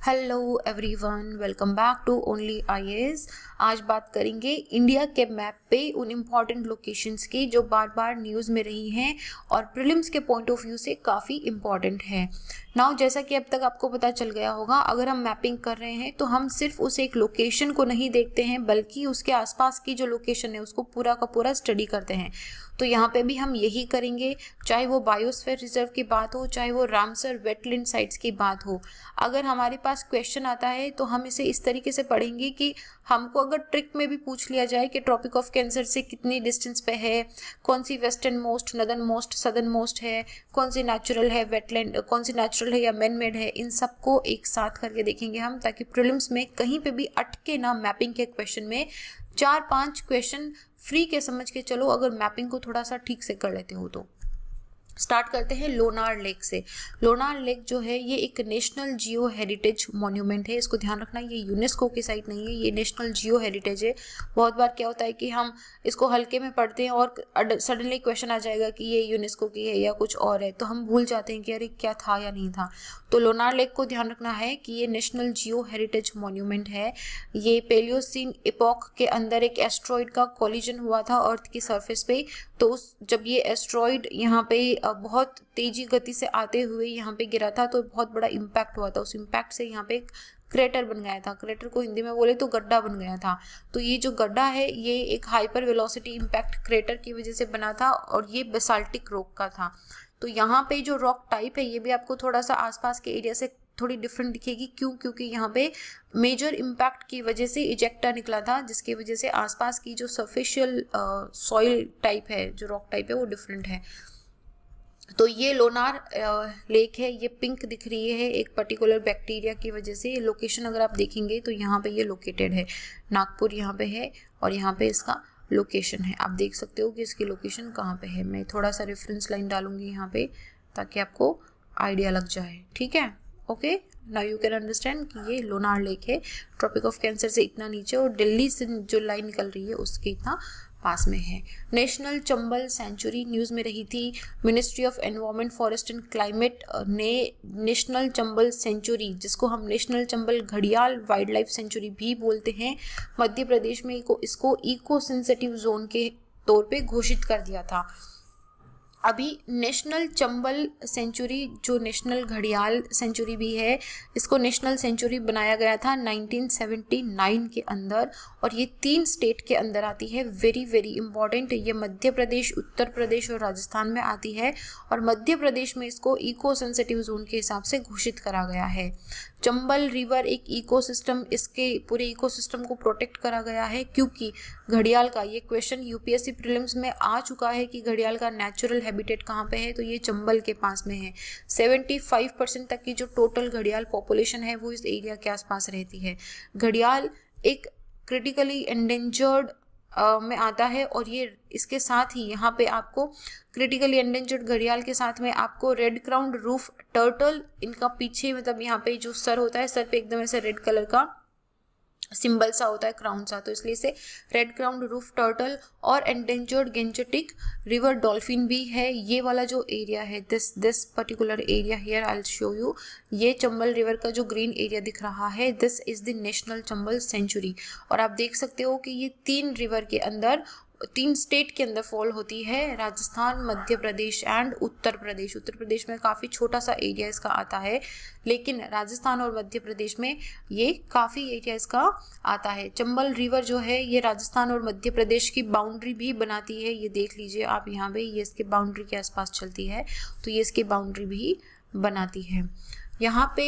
Hello everyone, welcome back to only IAS. आज बात करेंगे इंडिया के मैप पे उन इम्पॉर्टेंट लोकेशंस की जो बार बार न्यूज़ में रही हैं और प्रीलिम्स के पॉइंट ऑफ व्यू से काफ़ी इम्पॉर्टेंट है। नाउ जैसा कि अब तक आपको पता चल गया होगा, अगर हम मैपिंग कर रहे हैं तो हम सिर्फ उस एक लोकेशन को नहीं देखते हैं बल्कि उसके आसपास की जो लोकेशन है उसको पूरा का पूरा स्टडी करते हैं। तो यहाँ पे भी हम यही करेंगे, चाहे वो बायोस्फीयर रिजर्व की बात हो, चाहे वो रामसर वेटलैंड साइट्स की बात हो। अगर हमारे पास क्वेश्चन आता है तो हम इसे इस तरीके से पढ़ेंगे कि हमको अगर ट्रिक में भी पूछ लिया जाए कि ट्रॉपिक ऑफ कैंसर से कितनी डिस्टेंस पे है, कौन सी western most, northern most, southern most है, कौन सी नेचुरल है वेटलैंड, कौन सी नेचुरल है या मैन मेड है, इन सबको एक साथ करके देखेंगे हम, ताकि प्रीलिम्स में कहीं पे भी अटके ना मैपिंग के क्वेश्चन में। 4-5 क्वेश्चन फ्री के समझ के चलो, अगर मैपिंग को थोड़ा सा ठीक से कर लेते हो तो। स्टार्ट करते हैं लोनार लेक से। लोनार लेक जो है ये एक नेशनल जियो हेरिटेज मॉन्यूमेंट है। इसको ध्यान रखना, ये यूनेस्को की साइट नहीं है, ये नेशनल जियो हेरिटेज है। बहुत बार क्या होता है कि हम इसको हल्के में पढ़ते हैं और सडनली क्वेश्चन आ जाएगा कि ये यूनेस्को की है या कुछ और है, तो हम भूल जाते हैं कि अरे क्या था या नहीं था। तो लोनार लेक को ध्यान रखना है कि ये नेशनल जियो हेरिटेज मॉन्यूमेंट है। ये पेलियोसीन इपॉक के अंदर एक एस्ट्रॉइड का कोलिजन हुआ था अर्थ की सरफेस पे। तो जब ये एस्ट्रॉइड यहाँ पे बहुत तेजी गति से आते हुए यहाँ पे गिरा था तो बहुत बड़ा इम्पैक्ट हुआ था। उस इम्पैक्ट से यहाँ पे एक क्रेटर बन गया था। क्रेटर को हिंदी में बोले तो गड्ढा बन गया था। तो ये जो गड्ढा है ये एक हाइपर वेलोसिटी इम्पैक्ट क्रेटर की वजह से बना था और ये बेसाल्टिक रॉक का था। तो यहाँ पे जो रॉक टाइप है ये भी आपको थोड़ा सा आसपास के एरिया से थोड़ी डिफरेंट दिखेगी। क्यों? क्योंकि यहाँ पे मेजर इम्पैक्ट की वजह से इजेक्टा निकला था, जिसकी वजह से आसपास की जो सर्फेशियल सॉइल टाइप है, जो रॉक टाइप है, वो डिफरेंट है। तो ये लोनार लेक है, ये पिंक दिख रही है एक पर्टिकुलर बैक्टीरिया की वजह से। लोकेशन अगर आप देखेंगे तो यहाँ पे ये लोकेटेड है, नागपुर यहाँ पे है और यहाँ पे इसका लोकेशन है। आप देख सकते हो कि इसकी लोकेशन कहाँ पे है। मैं थोड़ा सा रेफरेंस लाइन डालूंगी यहाँ पे ताकि आपको आइडिया लग जाए। ठीक है, okay, now you can understand कि ये लोनार लेक है, ट्रॉपिक ऑफ कैंसर से इतना नीचे और दिल्ली से जो लाइन निकल रही है उसके इतना पास में है। नेशनल चंबल सेंचुरी न्यूज़ में रही थी। Ministry of environment, forest and climate ने नेशनल चंबल सेंचुरी, जिसको हम नेशनल चंबल घड़ियाल वाइल्ड लाइफ सेंचुरी भी बोलते हैं, मध्य प्रदेश में इसको इको सेंसिटिव जोन के तौर पे घोषित कर दिया था। अभी नेशनल चंबल सेंचुरी, जो नेशनल घड़ियाल सेंचुरी भी है, इसको नेशनल सेंचुरी बनाया गया था 1979 के अंदर और ये 3 स्टेट के अंदर आती है। वेरी वेरी इंपॉर्टेंट, ये मध्य प्रदेश, उत्तर प्रदेश और राजस्थान में आती है और मध्य प्रदेश में इसको इको सेंसिटिव जोन के हिसाब से घोषित करा गया है। चंबल रिवर एक इकोसिस्टम, इसके पूरे इकोसिस्टम को प्रोटेक्ट करा गया है क्योंकि घड़ियाल का, ये क्वेश्चन यूपीएससी प्रीलिम्स में आ चुका है कि घड़ियाल का नेचुरल हैबिटेट कहाँ पे है, तो ये चंबल के पास में है। 75% तक की जो टोटल घड़ियाल पॉपुलेशन है वो इस एरिया के आसपास रहती है। घड़ियाल एक क्रिटिकली एंडेंजर्ड में आता है और ये इसके साथ ही यहाँ पे आपको क्रिटिकली एंडेंजर्ड घड़ियाल के साथ में आपको रेड क्राउन रूफ टर्टल, इनका पीछे मतलब यहाँ पे जो सर होता है, सर पे एकदम ऐसे रेड कलर का सिंबल सा होता है, क्राउन सा, तो इसलिए से रेड क्राउन रूफ टर्टल और एंडेंजर्ड गेंजेटिक रिवर डॉल्फिन भी है। ये वाला जो एरिया है, this particular area here I will show you, ये चंबल रिवर का जो ग्रीन एरिया दिख रहा है, this is the national Chambal sanctuary. और आप देख सकते हो कि ये 3 रिवर के अंदर, 3 स्टेट के अंदर फॉल होती है, राजस्थान, मध्य प्रदेश एंड उत्तर प्रदेश। उत्तर प्रदेश में काफ़ी छोटा सा एरिया इसका आता है, लेकिन राजस्थान और मध्य प्रदेश में ये काफ़ी एरिया इसका आता है। चंबल रिवर जो है ये राजस्थान और मध्य प्रदेश की बाउंड्री भी बनाती है। ये देख लीजिए आप यहाँ पे, ये इसके बाउंड्री के आसपास चलती है, तो ये इसकी बाउंड्री भी बनाती है। यहाँ पे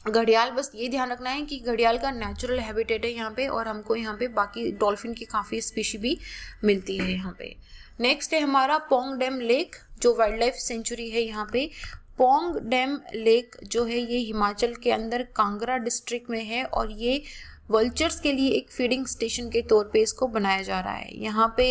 घड़ियाल, बस ये ध्यान रखना है कि घड़ियाल का नेचुरल हैबिटेट है यहाँ पे और हमको यहाँ पे बाकी डॉल्फिन की काफ़ी स्पीशी भी मिलती है यहाँ पे। नेक्स्ट है हमारा पोंग डैम लेक, जो वाइल्ड लाइफ सेंचुरी है यहाँ पे। पोंग डैम लेक जो है ये हिमाचल के अंदर कांगड़ा डिस्ट्रिक्ट में है और ये वल्चर्स के लिए एक फीडिंग स्टेशन के तौर पे इसको बनाया जा रहा है। यहाँ पे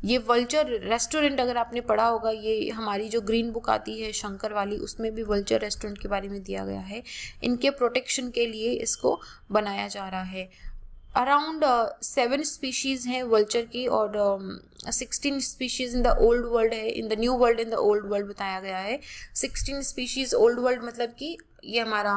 ये वल्चर रेस्टोरेंट, अगर आपने पढ़ा होगा, ये हमारी जो ग्रीन बुक आती है शंकर वाली, उसमें भी वल्चर रेस्टोरेंट के बारे में दिया गया है। इनके प्रोटेक्शन के लिए इसको बनाया जा रहा है। अराउंड 7 स्पीशीज़ हैं वल्चर की और 16 species in the old world है, in the new world, in the old world बताया गया है। 16 स्पीशीज़ ओल्ड वर्ल्ड मतलब कि ये हमारा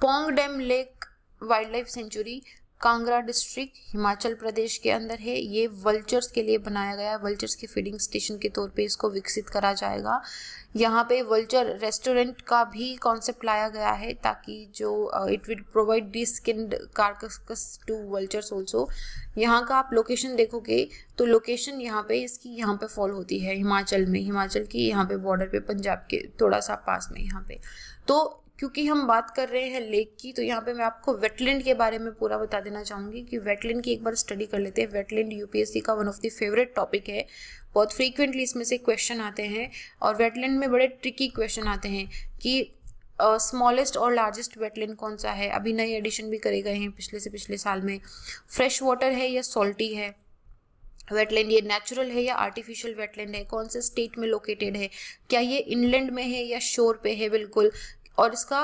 Pong dam lake wild life sanctuary Kangra district Himachal Pradesh के अंदर है। ये वल्चर्स के लिए बनाया गया है, वल्चर्स के फीडिंग स्टेशन के तौर पे इसको विकसित करा जाएगा। यहाँ पे वल्चर रेस्टोरेंट का भी कॉन्सेप्ट लाया गया है ताकि जो it will provide deskinned carcass to vultures also. यहाँ का आप लोकेशन देखोगे तो लोकेशन यहाँ पे इसकी यहाँ पे फॉल होती है हिमाचल में, हिमाचल की यहाँ पे बॉर्डर पे, पंजाब के थोड़ा सा पास में यहाँ पे। तो क्योंकि हम बात कर रहे हैं लेक की, तो यहाँ पे मैं आपको वेटलैंड के बारे में पूरा बता देना चाहूँगी कि वेटलैंड की एक बार स्टडी कर लेते हैं। वेटलैंड यूपीएससी का one of the favourite topic है, बहुत फ्रीक्वेंटली इसमें से क्वेश्चन आते हैं और वेटलैंड में बड़े ट्रिकी क्वेश्चन आते हैं कि स्मॉलेस्ट और लार्जेस्ट वेटलैंड कौन सा है। अभी नए एडिशन भी करे गए हैं पिछले से पिछले साल में। फ्रेश वाटर है या सॉल्टी है वेटलैंड, ये नेचुरल है या आर्टिफिशियल वेटलैंड है, कौन से स्टेट में लोकेटेड है, क्या ये इनलैंड में है या शोर पे है बिल्कुल, और इसका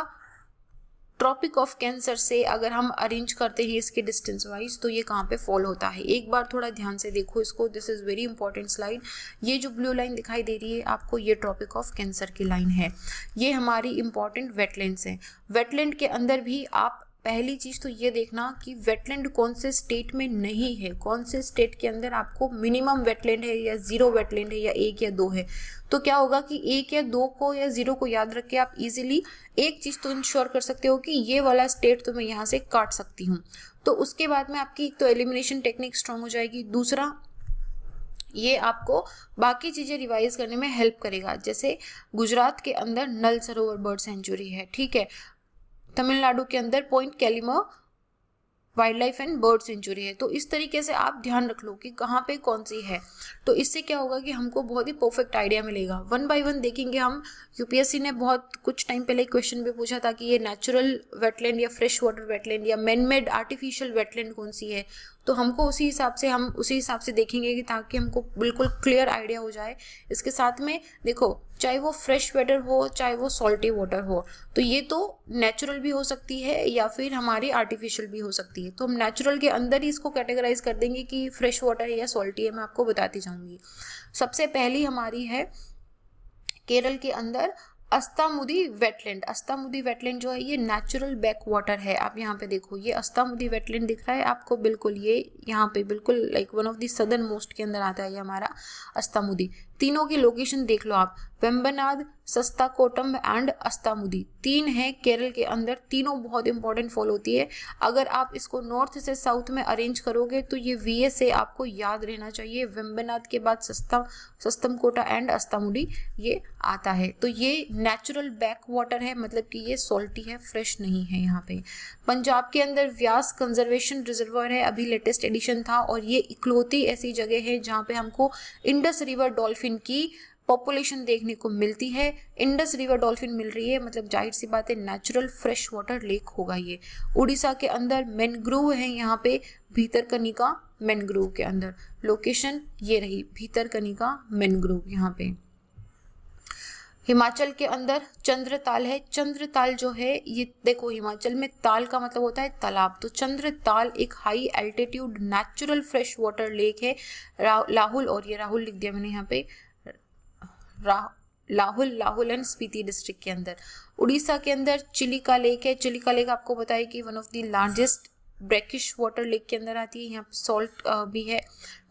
ट्रॉपिक ऑफ कैंसर से अगर हम अरेंज करते हैं इसके डिस्टेंस वाइज तो ये कहाँ पे फॉल होता है। एक बार थोड़ा ध्यान से देखो इसको, this is very important slide. ये जो ब्लू लाइन दिखाई दे रही है आपको, ये ट्रॉपिक ऑफ कैंसर की लाइन है। ये हमारी इंपॉर्टेंट वेटलैंड्स हैं। वेटलैंड के अंदर भी आप पहली चीज़ तो ये देखना कि वेटलैंड कौन से स्टेट में नहीं है, कौन से स्टेट के अंदर आपको मिनिमम वेटलैंड है या जीरो वेटलैंड है या 1 या 2 है। तो क्या होगा कि 1 या 2 को या 0 को याद रख के आप इजीली एक चीज़ तो इंश्योर कर सकते हो कि ये वाला स्टेट तो मैं यहाँ से काट सकती हूँ। तो उसके बाद में आपकी एक तो एलिमिनेशन टेक्निक स्ट्रांग हो जाएगी, दूसरा ये आपको बाकी चीज़ें रिवाइज करने में हेल्प करेगा। जैसे गुजरात के अंदर नल सरोवर बर्ड सेंचुरी है, ठीक है, तमिलनाडु के अंदर Point Calimere wild life and bird sanctuary है। तो इस तरीके से आप ध्यान रख लो कि कहाँ पे कौन सी है। तो इससे क्या होगा कि हमको बहुत ही परफेक्ट आइडिया मिलेगा। 1 बाय 1 देखेंगे हम। यूपीएससी ने बहुत कुछ टाइम पहले क्वेश्चन भी पूछा था कि ये नेचुरल वेटलैंड या फ्रेश वाटर वेटलैंड या मैन मेड आर्टिफिशियल वेटलैंड कौन सी है। तो हमको उसी हिसाब से देखेंगे कि ताकि हमको बिल्कुल क्लियर आइडिया हो जाए। इसके साथ में देखो, चाहे वो फ्रेश वाटर हो चाहे वो सॉल्टी वाटर हो, तो ये तो नेचुरल भी हो सकती है या फिर हमारी आर्टिफिशियल भी हो सकती है। तो हम नेचुरल के अंदर ही इसको कैटेगराइज कर देंगे कि फ्रेश वाटर है या सॉल्टी है। मैं आपको बताती जाऊंगी। सबसे पहली हमारी है केरल के अंदर अस्तामुदी वेटलैंड। अस्तामुदी वेटलैंड जो है ये नेचुरल बैक वाटर है। आप यहाँ पे देखो, ये अस्तामुदी वेटलैंड दिख रहा है आपको, बिल्कुल ये यहाँ पे बिल्कुल like one of the southern most के अंदर आता है ये हमारा अस्तामुदी। तीनों की लोकेशन देख लो आप, वेम्बनाड, सस्ताकोटम एंड अस्तामुदी, 3 है केरल के अंदर। तीनों बहुत इंपॉर्टेंट फॉल होती है। अगर आप इसको नॉर्थ से साउथ में अरेंज करोगे तो ये वीए से आपको याद रहना चाहिए। वेम्बनाड के बाद सस्तमकोटा एंड अस्तामुदी ये आता है। तो ये नेचुरल बैक वाटर है, मतलब कि ये सॉल्टी है, फ्रेश नहीं है। यहाँ पे पंजाब के अंदर व्यास कंजर्वेशन रिजर्वर है, अभी लेटेस्ट एडिशन था, और ये इकलौती ऐसी जगह है जहाँ पे हमको इंडस रिवर डॉल्फिन की पॉपुलेशन देखने को मिलती है। इंडस रिवर डॉल्फिन मिल रही है, मतलब जाहिर सी बात है नेचुरल फ्रेश वाटर लेक होगा ये। उड़ीसा के अंदर मैनग्रोव है, यहाँ पे भीतरकनिका मैनग्रोव के अंदर लोकेशन ये रही, भीतरकनिका मैनग्रोव यहाँ पे। हिमाचल के अंदर चंद्रताल है। चंद्रताल जो है ये देखो, हिमाचल में ताल का मतलब होता है तालाब, तो चंद्रताल एक high altitude natural fresh water lake है। लाहुल, और ये राहुल लिख दिया मैंने यहाँ पे, लाहुल एंड स्पीति डिस्ट्रिक्ट के अंदर। उड़ीसा के अंदर चिलिका लेक है। चिलिका लेक आपको पता है कि one of the largest brackish water lake के अंदर आती है। यहाँ पे सॉल्ट भी है,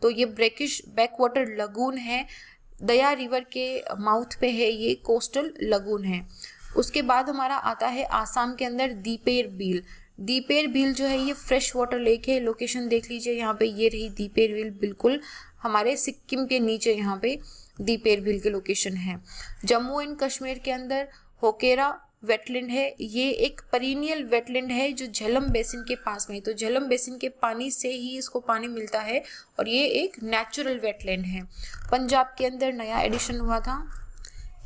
तो ये ब्रैकिश बैक वाटर लगून है। दया रिवर के माउथ पे है, ये कोस्टल लगून है। उसके बाद हमारा आता है आसाम के अंदर दीपेर बील। दीपेर भील जो है ये फ्रेश वाटर लेक है। लोकेशन देख लीजिए, यहाँ पे ये रही दीपेर भील, बिल्कुल हमारे सिक्किम के नीचे यहाँ पे दीपेर भील की लोकेशन है। जम्मू एंड कश्मीर के अंदर होकेरा वेटलैंड है। ये एक पीरियनियल वेटलैंड है जो झेलम बेसिन के पास में है, तो झेलम बेसिन के पानी से ही इसको पानी मिलता है और ये एक नेचुरल वेटलैंड है। पंजाब के अंदर नया एडिशन हुआ था,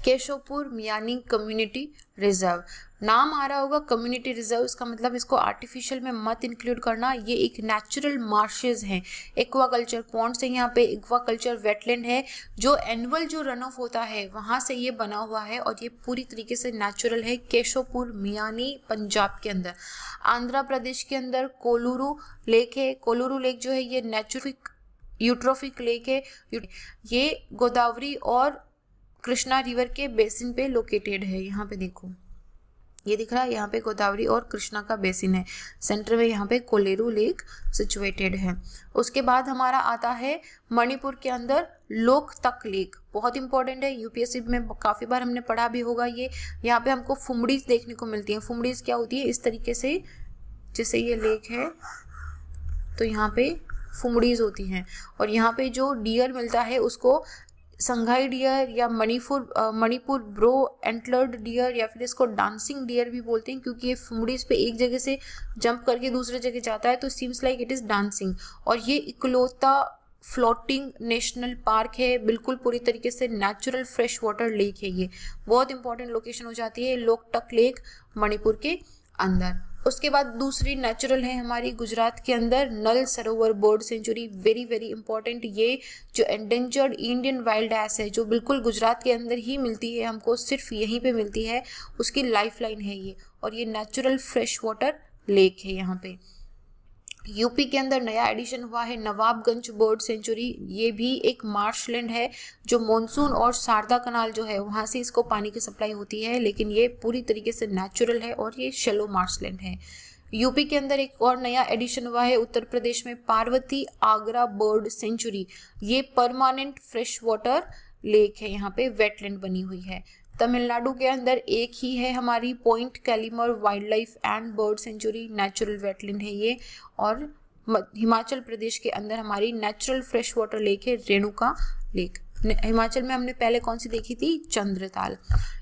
केशवपुर मियानी कम्युनिटी रिजर्व। नाम आ रहा होगा कम्युनिटी रिजर्व, इसका मतलब इसको आर्टिफिशियल में मत इंक्लूड करना। ये एक नेचुरल मार्शेस हैं, एक्वाकल्चर पॉन्ड्स है, यहाँ पे एक्वाकल्चर वेटलैंड है, जो एनुअल जो रन ऑफ होता है वहाँ से ये बना हुआ है और ये पूरी तरीके से नेचुरल है। केशवपुर मियानी पंजाब के अंदर। आंध्र प्रदेश के अंदर कोलूरू लेक है। कोलूरू लेक जो है ये नेचुरल यूट्रोफिक लेक है। ये गोदावरी और कृष्णा रिवर के बेसिन पे लोकेटेड है। यहाँ पे देखो ये दिख रहा है, यहाँ पे गोदावरी और कृष्णा का बेसिन है, सेंटर में यहाँ पे कोलेरू लेक सिचुएटेड है। उसके बाद हमारा आता है मणिपुर के अंदर लोकतक लेक, बहुत इंपॉर्टेंट है, यूपीएससी में काफ़ी बार हमने पढ़ा भी होगा ये। यहाँ पे हमको फुमड़ीज देखने को मिलती है। फुमड़ीज क्या होती है, इस तरीके से जैसे ये लेक है तो यहाँ पे फुमड़ीज होती हैं और यहाँ पे जो डियर मिलता है उसको संघाई डियर या मणिपुर ब्रो एंटलर्ड डियर या फिर इसको डांसिंग डियर भी बोलते हैं, क्योंकि ये फुमड़ीज पे एक जगह से जंप करके दूसरे जगह जाता है तो seems like it is dancing. और ये इकलौता फ्लोटिंग नेशनल पार्क है, बिल्कुल पूरी तरीके से नेचुरल फ्रेश वाटर लेक है। ये बहुत इंपॉर्टेंट लोकेशन हो जाती है लोकतक लेक मणिपुर के अंदर। उसके बाद दूसरी नेचुरल है हमारी गुजरात के अंदर नल सरोवर bird sanctuary, very very important. ये जो एंडेंजर्ड इंडियन वाइल्ड एस है जो बिल्कुल गुजरात के अंदर ही मिलती है, हमको सिर्फ यहीं पे मिलती है, उसकी लाइफलाइन है ये, और ये नेचुरल फ्रेश वाटर लेक है। यहाँ पे यूपी के अंदर नया एडिशन हुआ है नवाबगंज बर्ड सेंचुरी। ये भी एक मार्शलैंड है जो मॉनसून और शारदा कनाल जो है वहाँ से इसको पानी की सप्लाई होती है, लेकिन ये पूरी तरीके से नेचुरल है और ये शैलो मार्शलैंड है। यूपी के अंदर एक और नया एडिशन हुआ है उत्तर प्रदेश में पार्वती आगरा बर्ड सेंचुरी। ये परमानेंट फ्रेश वाटर लेक है, यहाँ पे वेटलैंड बनी हुई है। तमिलनाडु के अंदर एक ही है हमारी Point Calimere wild life and bird sanctuary, natural wetland है ये। और हिमाचल प्रदेश के अंदर हमारी नेचुरल फ्रेश वाटर लेक है रेणुका लेक। हिमाचल में हमने पहले कौन सी देखी थी, चंद्रताल।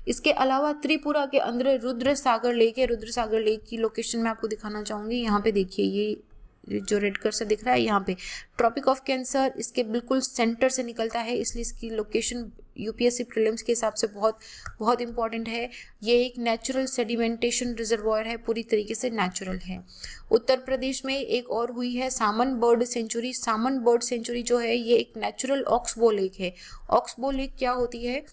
इसके अलावा त्रिपुरा के अंदर रुद्र सागर लेक है। रुद्र सागर लेक की लोकेशन मैं आपको दिखाना चाहूँगी। यहाँ पे देखिए ये जो रेड कर्सर दिख रहा है, यहाँ पे ट्रॉपिक ऑफ कैंसर इसके बिल्कुल सेंटर से निकलता है, इसलिए इसकी लोकेशन यूपीएससी प्रीलिम्स के हिसाब से बहुत बहुत इंपॉर्टेंट है। ये एक नेचुरल सेडिमेंटेशन रिजर्वॉयर है, पूरी तरीके से नेचुरल है। उत्तर प्रदेश में एक और हुई है सामन बर्ड सेंचुरी। सामन बर्ड सेंचुरी जो है ये एक नेचुरल ऑक्सबो लेक है। ऑक्सबो लेक क्या होती है,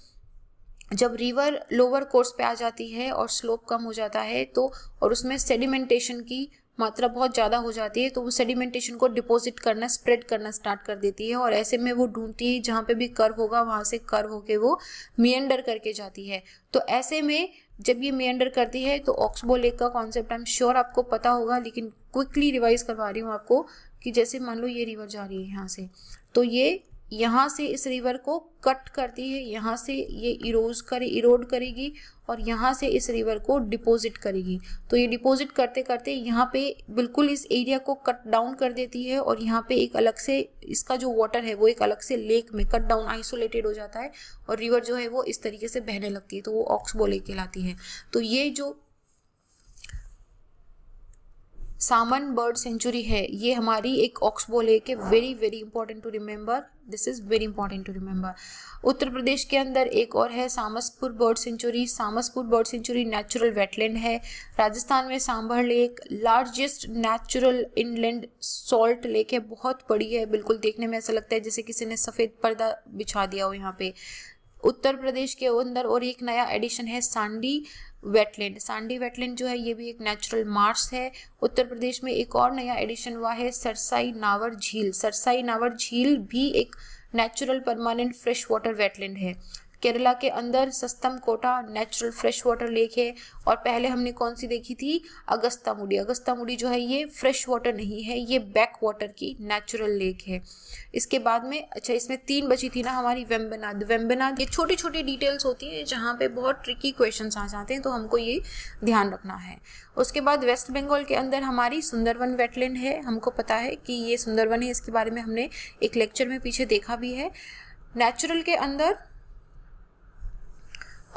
जब रिवर लोअर कोर्स पे आ जाती है और स्लोप कम हो जाता है तो और उसमें सेडिमेंटेशन की मात्रा बहुत ज़्यादा हो जाती है तो वो सेडिमेंटेशन को डिपॉजिट करना, स्प्रेड करना स्टार्ट कर देती है, और ऐसे में वो ढूंढती है जहाँ पे भी कर्व होगा वहाँ से कर्व होके वो मिएंडर करके जाती है। तो ऐसे में जब ये मिएंडर करती है तो ऑक्सबो लेक का कॉन्सेप्ट आई एम श्योर आपको पता होगा, लेकिन क्विकली रिवाइज करवा रही हूँ आपको कि जैसे मान लो ये रिवर जा रही है यहाँ से, तो ये यहाँ से इस रिवर को कट करती है, यहाँ से ये इरोड करेगी और यहाँ से इस रिवर को डिपॉजिट करेगी। तो ये डिपॉजिट करते करते यहाँ पे बिल्कुल इस एरिया को कट डाउन कर देती है और यहाँ पे एक अलग से इसका जो वाटर है वो एक अलग से लेक में कट डाउन आइसोलेटेड हो जाता है और रिवर जो है वो इस तरीके से बहने लगती है, तो वो ऑक्सबो लेक कहलाती है। तो ये जो सामन बर्ड सेंचुरी है ये हमारी एक ऑक्सबो लेक है, very very important to remember, this is very important to remember. Uttar Pradesh के अंदर एक और है Samaspur bird sanctuary. Samaspur bird sanctuary natural wetland है। राजस्थान में Sambhar lake largest natural inland salt lake है, बहुत बड़ी है, बिल्कुल देखने में ऐसा लगता है जैसे किसी ने सफ़ेद पर्दा बिछा दिया हो यहाँ पे। उत्तर प्रदेश के अंदर और एक नया एडिशन है सांडी वेटलैंड। सांडी वेटलैंड जो है ये भी एक नेचुरल मार्श है। उत्तर प्रदेश में एक और नया एडिशन हुआ है सरसाई नावर झील। सरसाई नावर झील भी एक natural permanent fresh water wetland है। केरला के अंदर Sasthamkotta natural fresh water lake है। और पहले हमने कौन सी देखी थी, अगस्तामुडी। अगस्तामुडी जो है ये फ्रेश वाटर नहीं है, ये बैक वाटर की नेचुरल लेक है। इसके बाद में अच्छा इसमें 3 बची थी ना हमारी वेम्बनाड। वेम्बनाड ये छोटी छोटी डिटेल्स होती है जहाँ पे बहुत ट्रिकी क्वेश्चंस आ जाते हैं, तो हमको ये ध्यान रखना है। उसके बाद वेस्ट बंगाल के अंदर हमारी सुंदरवन वेटलैंड है। हमको पता है कि ये सुंदरवन है, इसके बारे में हमने एक लेक्चर में पीछे देखा भी है। नेचुरल के अंदर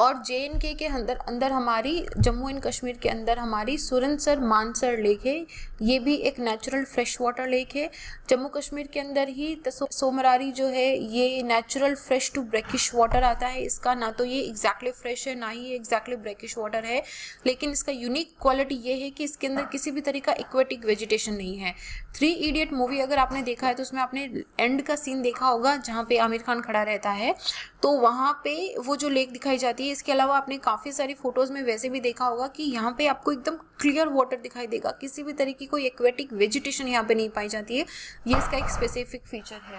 और JNK के अंदर हमारी जम्मू एंड कश्मीर के अंदर हमारी सुरनसर मानसर लेक है, ये भी एक नेचुरल फ्रेश वाटर लेक है। जम्मू कश्मीर के अंदर ही सोमरारी जो है ये natural fresh to brackish water आता है। इसका ना तो ये एग्जैक्टली फ्रेश है, ना ही ये एग्जैक्टली ब्रैकिश वाटर है, लेकिन इसका यूनिक क्वालिटी ये है कि इसके अंदर किसी भी तरह का एक्वेटिक वेजिटेशन नहीं है। 3 इडियट मूवी अगर आपने देखा है तो उसमें आपने एंड का सीन देखा होगा जहाँ पे आमिर खान खड़ा रहता है, तो वहाँ पे वो जो लेक दिखाई जाती है। इसके अलावा आपने काफ़ी सारी फोटोज़ में वैसे भी देखा होगा कि यहाँ पे आपको एकदम क्लियर वाटर दिखाई देगा, किसी भी तरह की कोई एक्वेटिक वेजिटेशन यहाँ पे नहीं पाई जाती है। ये इसका एक स्पेसिफिक फीचर है।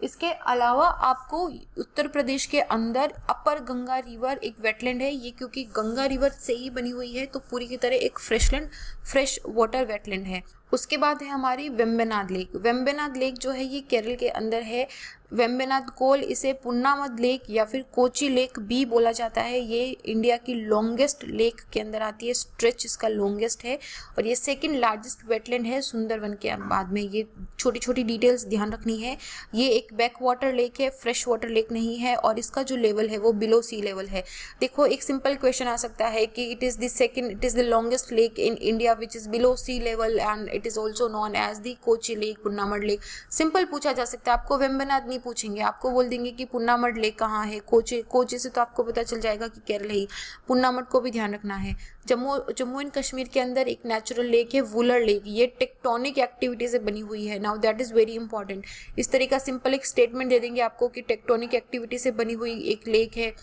इसके अलावा आपको उत्तर प्रदेश के अंदर अपर गंगा रिवर एक वेटलैंड है, ये क्योंकि गंगा रिवर से ही बनी हुई है तो पूरी की तरह एक फ्रेश वाटर वेटलैंड है। उसके बाद है हमारी वेम्बनाड लेक। वेम्बनाड लेक जो है ये केरल के अंदर है। वेम्बनाड कोल, इसे पुन्नामद लेक या फिर कोची लेक भी बोला जाता है। ये इंडिया की लॉन्गेस्ट लेक के अंदर आती है, स्ट्रेच इसका लॉन्गेस्ट है और ये सेकंड लार्जेस्ट वेटलैंड है सुंदरवन के बाद में। ये छोटी छोटी डिटेल्स ध्यान रखनी है। ये एक बैक वाटर लेक है, फ्रेश वाटर लेक नहीं है और इसका जो लेवल है वो बिलो सी लेवल है। देखो एक सिंपल क्वेश्चन आ सकता है कि it is the longest lake in India which is below sea level and it is also known as the Kochi lake, Punnamada lake. Simple पूछा जा सकता है, आपको वेम्बनाड पूछेंगे, आपको बोल देंगे कि पुन्नामड लेक कहाँ है। कोची से तो आपको पता चल जाएगा कि केरल ही। पुन्नामड को भी ध्यान रखना है। जम्मू एंड कश्मीर के अंदर एक नेचुरल लेक है वुलर लेक, ये टेक्टोनिक एक्टिविटी से बनी हुई है। Now that is very important. इस तरह का सिंपल एक स्टेटमेंट दे देंगे आपको कि टेक्टोनिक एक्टिविटी से बनी हुई एक लेक है,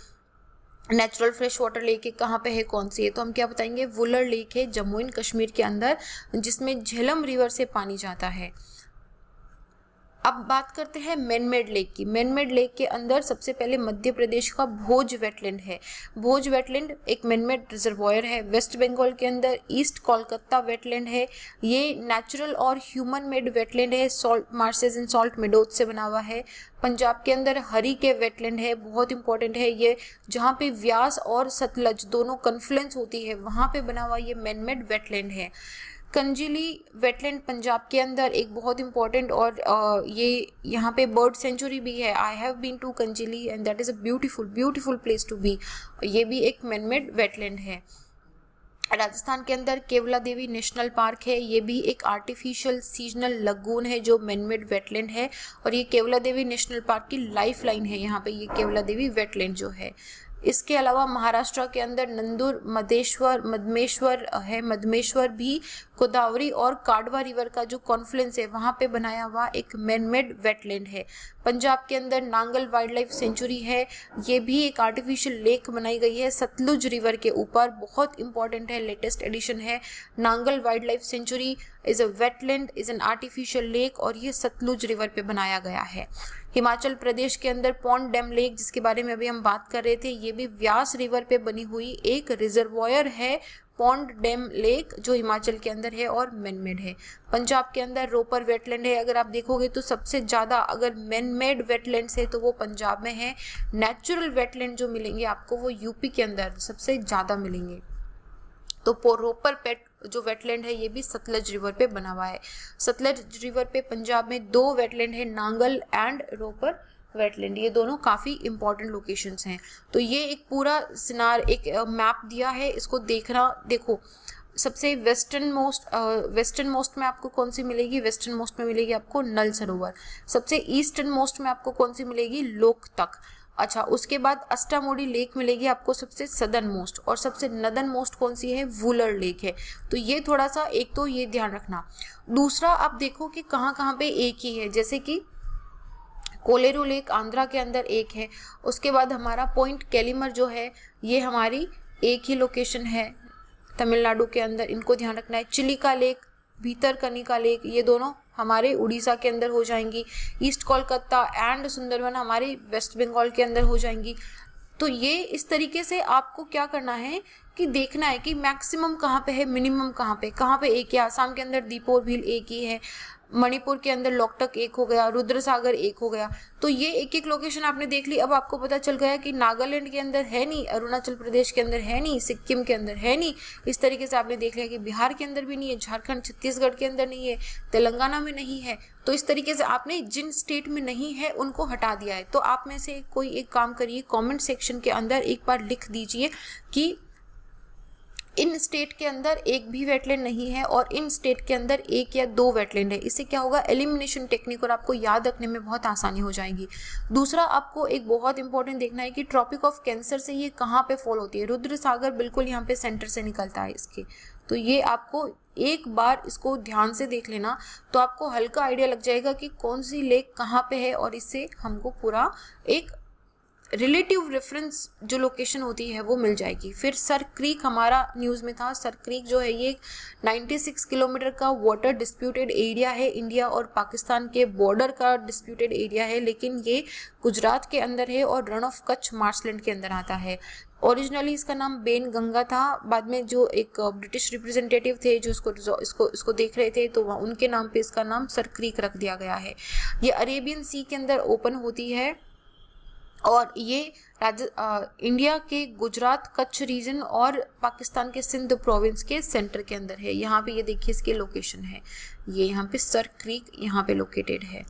नेचुरल फ्रेश वाटर लेक है, कहाँ पे है, कौन सी है, तो हम क्या बताएंगे वुलर लेक है जम्मू एंड कश्मीर के अंदर, जिसमें झेलम रिवर से पानी जाता है। अब बात करते हैं मैनमेड लेक की। मैनमेड लेक के अंदर सबसे पहले मध्य प्रदेश का भोज वेटलैंड है। भोज वेटलैंड एक मैनमेड रिजर्वॉयर है। वेस्ट बंगाल के अंदर ईस्ट कोलकाता वेटलैंड है। ये नेचुरल और ह्यूमन मेड वेटलैंड है, salt marshes and salt meadows से बना हुआ है। पंजाब के अंदर हरी के वेटलैंड है, बहुत इंपॉर्टेंट है ये, जहाँ पे व्यास और सतलज दोनों कन्फ्लुएंस होती है, वहाँ पे बना हुआ ये मैनमेड वेटलैंड है। कंजिली वेटलैंड पंजाब के अंदर एक बहुत इंपॉर्टेंट और ये यहाँ पे बर्ड सेंचुरी भी है। I have been to Kanjli and that is a beautiful place to be. ये भी एक मैनमेड वेटलैंड है। राजस्थान के अंदर केवला देवी नेशनल पार्क है, ये भी एक आर्टिफिशियल सीजनल लगून है जो मैनमेड वेटलैंड है और ये केवला देवी नेशनल पार्क की लाइफ लाइन है। यहाँ पे ये केवला देवी वेटलैंड जो है। इसके अलावा महाराष्ट्र के अंदर नंदुर मदमेश्वर है। मदमेश्वर भी गोदावरी और काडवा रिवर का जो कॉन्फ्लुएंस है वहाँ पे बनाया हुआ एक मैनमेड वेटलैंड है। पंजाब के अंदर नांगल वाइल्ड लाइफ सेंचुरी है, ये भी एक आर्टिफिशियल लेक बनाई गई है सतलुज रिवर के ऊपर, बहुत इंपॉर्टेंट है, लेटेस्ट एडिशन है। Nangal wild life sanctuary is a wetland, is an artificial lake और ये सतलुज रिवर पे बनाया गया है। हिमाचल प्रदेश के अंदर पॉन्ड डैम लेक, जिसके बारे में अभी हम बात कर रहे थे, ये भी व्यास रिवर पे बनी हुई एक रिजर्वॉयर है, पॉन्ड डैम लेक, जो हिमाचल के अंदर है और मैनमेड है। पंजाब के अंदर रोपर वेटलैंड है। अगर आप देखोगे तो सबसे ज़्यादा अगर मैनमेड वेटलैंड्स है तो वो पंजाब में है। नेचुरल वेटलैंड जो मिलेंगे आपको वो यूपी के अंदर सबसे ज़्यादा मिलेंगे। तो रोपर पेट जो वेटलैंड है ये भी सतलज रिवर पे बना हुआ है। सतलज रिवर पे पंजाब में 2 वेटलैंड है, नांगल एंड रोपर वेटलैंड, ये दोनों काफ़ी इंपॉर्टेंट लोकेशंस हैं। तो ये एक पूरा एक मैप दिया है, इसको देखना। देखो सबसे वेस्टर्न मोस्ट में आपको कौन सी मिलेगी, वेस्टर्न मोस्ट में मिलेगी आपको नल सरोवर। सबसे ईस्टर्न मोस्ट में आपको कौन सी मिलेगी, लोकतक। अच्छा, उसके बाद अष्टामोडी लेक मिलेगी आपको सबसे सदर्न मोस्ट, और सबसे नदर्न मोस्ट कौन सी है, वुलर लेक है। तो ये थोड़ा सा एक तो ये ध्यान रखना। दूसरा आप देखो कि कहाँ पे एक ही है, जैसे कि कोलेरू लेक आंध्रा के अंदर एक है। उसके बाद हमारा पॉइंट कैलिमर जो है ये हमारी एक ही लोकेशन है तमिलनाडु के अंदर, इनको ध्यान रखना है। चिलिका लेक, भीतरकनिका लेक, ये दोनों हमारे उड़ीसा के अंदर हो जाएंगी। ईस्ट कोलकाता एंड सुंदरवन हमारे वेस्ट बंगाल के अंदर हो जाएंगी। तो ये इस तरीके से आपको क्या करना है कि देखना है कि मैक्सिमम कहाँ पे है, मिनिमम कहाँ पे एक ही। आसाम के अंदर दीपोर भील एक ही है, मणिपुर के अंदर लोकटक एक हो गया, रुद्रसागर एक हो गया। तो ये एक एक लोकेशन आपने देख ली। अब आपको पता चल गया कि नागालैंड के अंदर है नहीं, अरुणाचल प्रदेश के अंदर है नहीं, सिक्किम के अंदर है नहीं। इस तरीके से आपने देख लिया कि बिहार के अंदर भी नहीं है, झारखंड छत्तीसगढ़ के अंदर नहीं है, तेलंगाना में नहीं है। तो इस तरीके से आपने जिन स्टेट में नहीं है उनको हटा दिया है। तो आप में से कोई एक काम करिए, कमेंट सेक्शन के अंदर एक बार लिख दीजिए कि इन स्टेट के अंदर एक भी वेटलैंड नहीं है और इन स्टेट के अंदर एक या दो वेटलैंड है। इससे क्या होगा, एलिमिनेशन टेक्निक और आपको याद रखने में बहुत आसानी हो जाएगी। दूसरा, आपको एक बहुत इंपॉर्टेंट देखना है कि ट्रॉपिक ऑफ कैंसर से ये कहाँ पे फॉल होती है। रुद्रसागर बिल्कुल यहाँ पे सेंटर से निकलता है इसके। तो ये आपको एक बार इसको ध्यान से देख लेना तो आपको हल्का आइडिया लग जाएगा कि कौन सी लेक कहाँ पे है, और इससे हमको पूरा एक रिलेटिव रेफरेंस जो लोकेशन होती है वो मिल जाएगी। फिर सर क्रीक हमारा न्यूज़ में था। सर क्रीक जो है ये 96 किलोमीटर का वाटर डिस्प्यूटेड एरिया है, इंडिया और पाकिस्तान के बॉर्डर का डिस्प्यूटेड एरिया है, लेकिन ये गुजरात के अंदर है और रन ऑफ कच्छ मार्शलैंड के अंदर आता है। ओरिजिनली इसका नाम बेन गंगा था, बाद में जो एक ब्रिटिश रिप्रेजेंटेटिव थे जो इसको देख रहे थे, तो उनके नाम पे इसका नाम सर क्रीक रख दिया गया है। ये अरेबियन सी के अंदर ओपन होती है और ये इंडिया के गुजरात कच्छ रीजन और पाकिस्तान के सिंध प्रोविंस के सेंटर के अंदर है। यहाँ पे ये देखिए इसके लोकेशन है, ये यहाँ पे सर क्रीक यहाँ पे लोकेटेड है।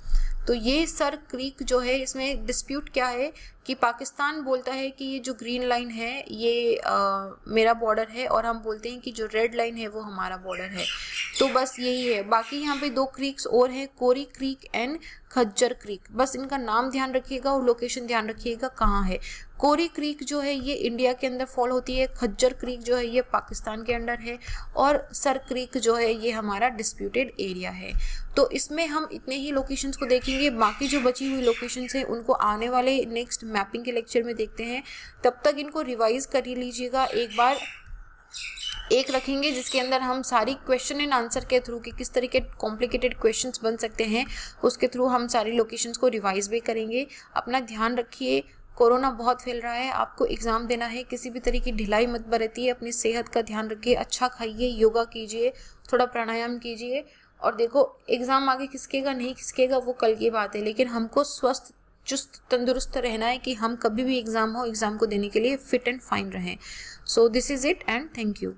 तो ये सर क्रीक जो है, इसमें डिस्प्यूट क्या है कि पाकिस्तान बोलता है कि ये जो ग्रीन लाइन है ये मेरा बॉर्डर है, और हम बोलते हैं कि जो रेड लाइन है वो हमारा बॉर्डर है। तो बस यही है। बाकी यहाँ पे दो क्रीक्स और हैं, कोरी क्रीक एंड खज्जर क्रीक। बस इनका नाम ध्यान रखिएगा और लोकेशन ध्यान रखिएगा कहाँ है। कोरी क्रीक जो है ये इंडिया के अंदर फॉल होती है, खज्जर क्रीक जो है ये पाकिस्तान के अंडर है, और सर क्रीक जो है ये हमारा डिस्प्यूटेड एरिया है। तो इसमें हम इतने ही लोकेशंस को देखेंगे। बाकी जो बची हुई लोकेशंस हैं उनको आने वाले नेक्स्ट मैपिंग के लेक्चर में देखते हैं। तब तक इनको रिवाइज कर लीजिएगा एक बार। एक रखेंगे जिसके अंदर हम सारी क्वेश्चन एंड आंसर के थ्रू कि किस तरीके कॉम्प्लिकेटेड क्वेश्चंस बन सकते हैं उसके थ्रू हम सारी लोकेशंस को रिवाइज भी करेंगे। अपना ध्यान रखिए, कोरोना बहुत फैल रहा है, आपको एग्ज़ाम देना है, किसी भी तरह की ढिलाई मत बरतिए, अपनी सेहत का ध्यान रखिए, अच्छा खाइए, योगा कीजिए, थोड़ा प्राणायाम कीजिए। और देखो एग्ज़ाम आगे खिसकेगा नहीं खिसकेगा वो कल की बात है, लेकिन हमको स्वस्थ चुस्त तंदुरुस्त रहना है कि हम कभी भी एग्ज़ाम हो एग्ज़ाम को देने के लिए फिट एंड फाइन रहें। So this is it and thank you.